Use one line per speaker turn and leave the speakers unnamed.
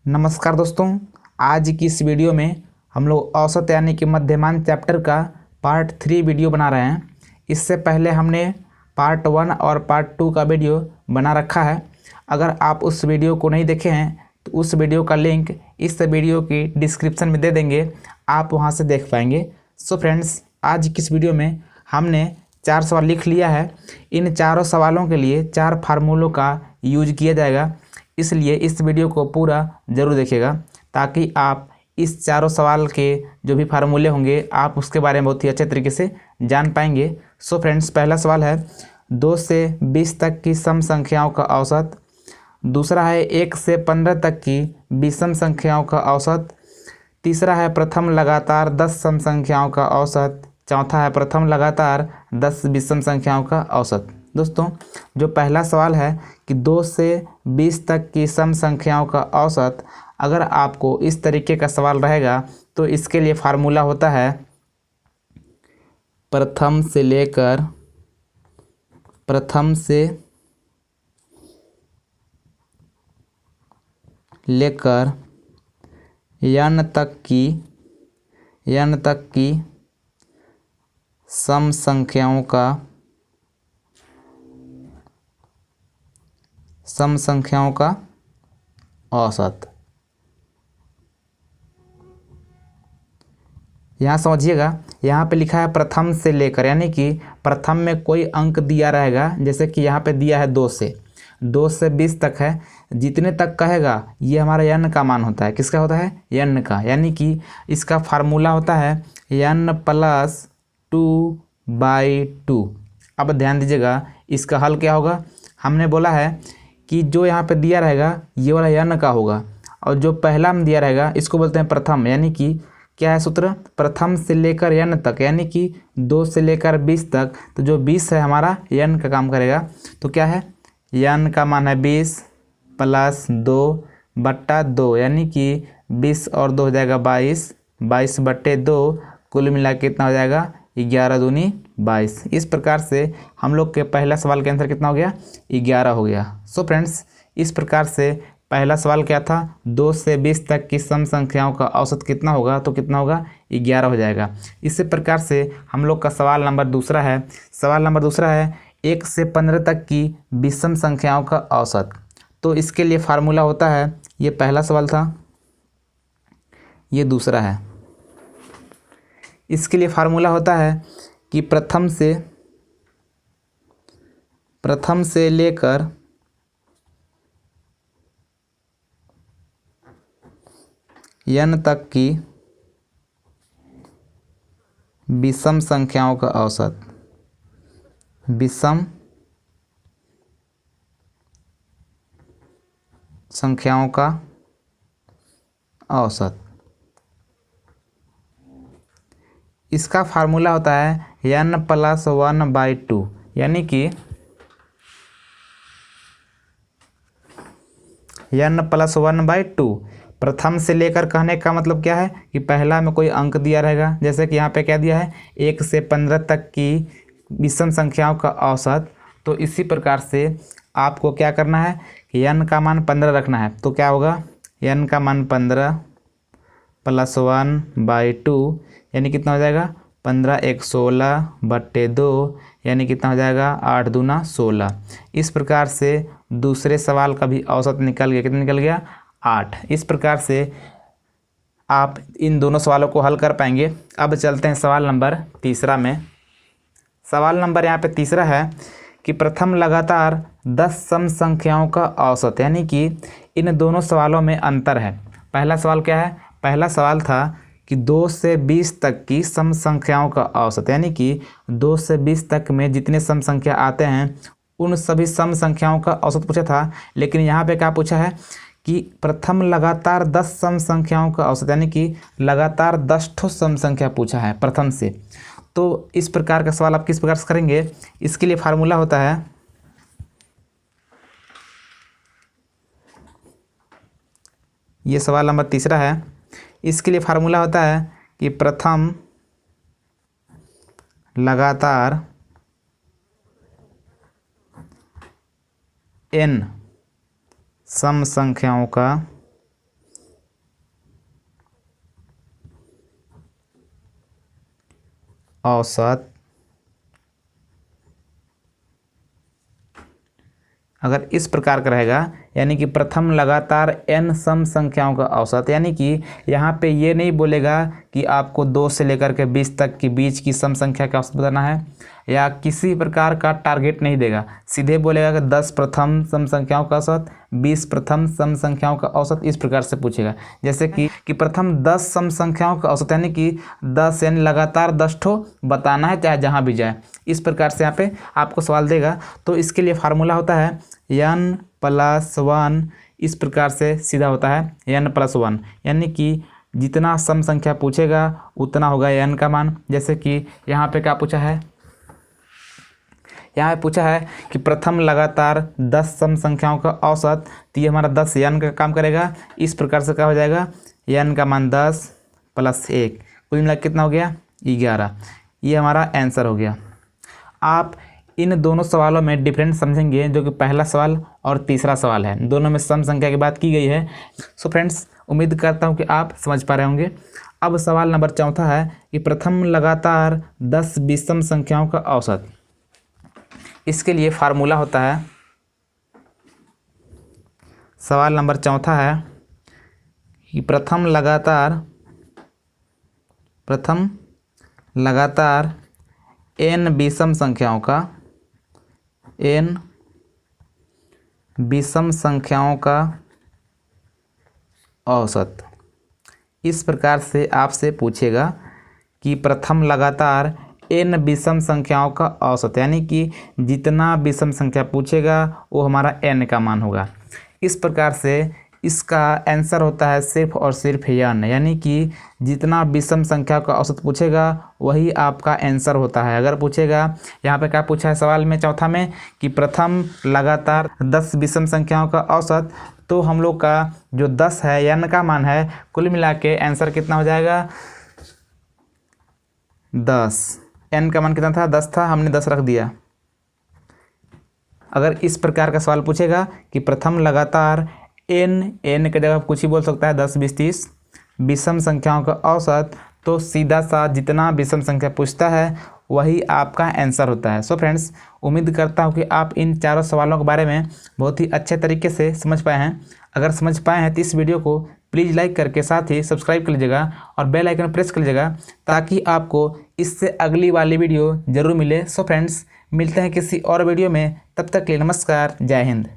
नमस्कार दोस्तों। आज की इस वीडियो में हम लोग औसत यानी कि मध्यमान चैप्टर का पार्ट 3 वीडियो बना रहे हैं। इससे पहले हमने पार्ट 1 और पार्ट 2 का वीडियो बना रखा है। अगर आप उस वीडियो को नहीं देखे हैं तो उस वीडियो का लिंक इस वीडियो की डिस्क्रिप्शन में दे देंगे, आप वहां से देख पाएंगे। सो फ्रेंड्स, आज की इस वीडियो में हमने 4 सवाल लिख लिया है। इन चारों सवालों के लिए 4 फार्मूलों का यूज किया जाएगा, इसलिए इस वीडियो को पूरा ज़रूर देखिएगा ताकि आप इस चारों सवाल के जो भी फार्मूले होंगे आप उसके बारे में बहुत ही अच्छे तरीके से जान पाएंगे। सो फ्रेंड्स, पहला सवाल है 2 से 20 तक की सम संख्याओं का औसत। दूसरा है 1 से 15 तक की विषम संख्याओं का औसत। तीसरा है प्रथम लगातार 10 सम संख्याओं का औसत। चौथा है प्रथम लगातार 10 विषम संख्याओं का औसत। दोस्तों, जो पहला सवाल है कि 2 से 20 तक की सम संख्याओं का औसत, अगर आपको इस तरीके का सवाल रहेगा तो इसके लिए फार्मूला होता है प्रथम से लेकर n तक की सम संख्याओं का औसत। यहाँ समझिएगा, यहाँ पे लिखा है प्रथम से लेकर, यानी कि प्रथम में कोई अंक दिया रहेगा। जैसे कि यहाँ पे दिया है 2 से 20 तक है। जितने तक कहेगा ये हमारा n का मान होता है। किसका होता है? n का। यानी कि इसका फार्मूला होता है n + 2/2। अब ध्यान दीजिएगा, इसका हल क्या होगा। हमने बोला है कि जो यहाँ पे दिया रहेगा ये वाला n का होगा, और जो पहला में दिया रहेगा इसको बोलते हैं प्रथम। यानी कि क्या है सूत्र? प्रथम से लेकर n तक, यानी कि 2 से लेकर 20 तक। तो जो 20 है हमारा n का काम करेगा। तो क्या है? n का मान है 20 + 2/2, यानी कि 20 और 2 हो जाएगा 22, 22/2, कुल मिला के कितना हो जाएगा? 11 दूनी 22। इस प्रकार से हम लोग के पहला सवाल के आंसर कितना हो गया? 11 हो गया। सो फ्रेंड्स, इस प्रकार से पहला सवाल क्या था? 2 से 20 तक की सम संख्याओं का औसत कितना होगा? तो कितना होगा? 11 हो जाएगा। इसी प्रकार से हम लोग का सवाल नंबर दूसरा है। सवाल नंबर दूसरा है 1 से 15 तक की विषम संख्याओं का औसत। तो इसके लिए फार्मूला होता है, ये पहला सवाल था, ये दूसरा है। इसके लिए फार्मूला होता है कि प्रथम से लेकर n तक की विषम संख्याओं का औसत। विषम संख्याओं का औसत। इसका फार्मूला होता है n + 1/2, यानी कि n + 1/2। प्रथम से लेकर कहने का मतलब क्या है कि पहला में कोई अंक दिया रहेगा। जैसे कि यहाँ पे क्या दिया है? 1 से 15 तक की विषम संख्याओं का औसत। तो इसी प्रकार से आपको क्या करना है कि n का मान 15 रखना है। तो क्या होगा? n का मान 15 + 1/2, यानी कितना हो जाएगा? 15 × 1 = 16/2, यानी कितना हो जाएगा? 8 दूना 16। इस प्रकार से दूसरे सवाल का भी औसत निकल गया। कितना निकल गया? 8। इस प्रकार से आप इन दोनों सवालों को हल कर पाएंगे। अब चलते हैं सवाल नंबर तीसरा में। सवाल नंबर यहाँ पे तीसरा है कि प्रथम लगातार 10 सम संख्याओं का औसत, यानी कि इन दोनों सवालों में अंतर है। पहला सवाल क्या है? पहला सवाल था कि 2 से 20 तक की सम संख्याओं का औसत, यानी कि 2 से 20 तक में जितने सम संख्या आते हैं उन सभी सम संख्याओं का औसत पूछा था। लेकिन यहाँ पे क्या पूछा है कि प्रथम लगातार 10 सम संख्याओं का औसत, यानी कि लगातार 10 ठो सम संख्या पूछा है प्रथम से। तो इस प्रकार का सवाल आप किस प्रकार से करेंगे? इसके लिए फार्मूला होता है, ये सवाल नंबर तीसरा है। इसके लिए फार्मूला होता है कि प्रथम लगातार n सम संख्याओं का औसत अगर इस प्रकार का रहेगा, यानी कि प्रथम लगातार n सम संख्याओं का औसत, यानी कि यहाँ पे ये नहीं बोलेगा कि आपको 2 से लेकर के 20 तक के बीच की सम संख्या का औसत बताना है, या किसी प्रकार का टारगेट नहीं देगा। सीधे बोलेगा कि 10 प्रथम सम संख्याओं का औसत, 20 प्रथम सम संख्याओं का औसत, इस प्रकार से पूछेगा। जैसे कि प्रथम 10 सम संख्याओं का औसत, यानी कि 10 यानी लगातार 10 ठो बताना है, चाहे जहाँ भी जाए। इस प्रकार से यहाँ पे आपको सवाल देगा। तो इसके लिए फार्मूला होता है n+1, इस प्रकार से सीधा होता है n+1, यानी कि जितना सम संख्या पूछेगा उतना होगा n का मान। जैसे कि यहाँ पे क्या पूछा है, यहाँ पे पूछा है कि प्रथम लगातार 10 सम संख्याओं का औसत, तो ये हमारा 10 n का काम करेगा। इस प्रकार से क्या हो जाएगा, n का मान 10 + 1, कुल मिला कितना हो गया 11। ये हमारा आंसर हो गया। आप इन दोनों सवालों में डिफरेंस समझेंगे, जो कि पहला सवाल और तीसरा सवाल है, दोनों में सम संख्या की बात की गई है। सो फ्रेंड्स, उम्मीद करता हूँ कि आप समझ पा रहे होंगे। अब सवाल नंबर 4 है कि प्रथम लगातार 10 विषम संख्याओं का औसत। इसके लिए फार्मूला होता है, सवाल नंबर 4 है कि प्रथम लगातार n विषम संख्याओं का औसत। इस प्रकार से आपसे पूछेगा कि प्रथम लगातार n विषम संख्याओं का औसत, यानी कि जितना विषम संख्या पूछेगा वो हमारा n का मान होगा। इस प्रकार से इसका आंसर होता है सिर्फ और सिर्फ n, यानी कि जितना विषम संख्या का औसत पूछेगा वही आपका आंसर होता है। अगर पूछेगा, यहाँ पे क्या पूछा है सवाल में 4 में कि प्रथम लगातार 10 विषम संख्याओं का औसत, तो हम लोग का जो 10 है n का मान है, कुल मिला के आंसर कितना हो जाएगा 10। n का मान कितना था, 10 था, हमने 10 रख दिया। अगर इस प्रकार का सवाल पूछेगा कि प्रथम लगातार n के जगह कुछ ही बोल सकता है 10, 20, 30 विषम संख्याओं का औसत, तो सीधा सा जितना विषम संख्या पूछता है वही आपका आंसर होता है। सो फ्रेंड्स, उम्मीद करता हूँ कि आप इन चारों सवालों के बारे में बहुत ही अच्छे तरीके से समझ पाए हैं। अगर समझ पाए हैं तो इस वीडियो को प्लीज़ लाइक करके साथ ही सब्सक्राइब कर लीजिएगा और बेल आइकन प्रेस कर लीजिएगा, ताकि आपको इससे अगली वाली वीडियो ज़रूर मिले। सो फ्रेंड्स, मिलते हैं किसी और वीडियो में, तब तक के लिए नमस्कार, जय हिंद।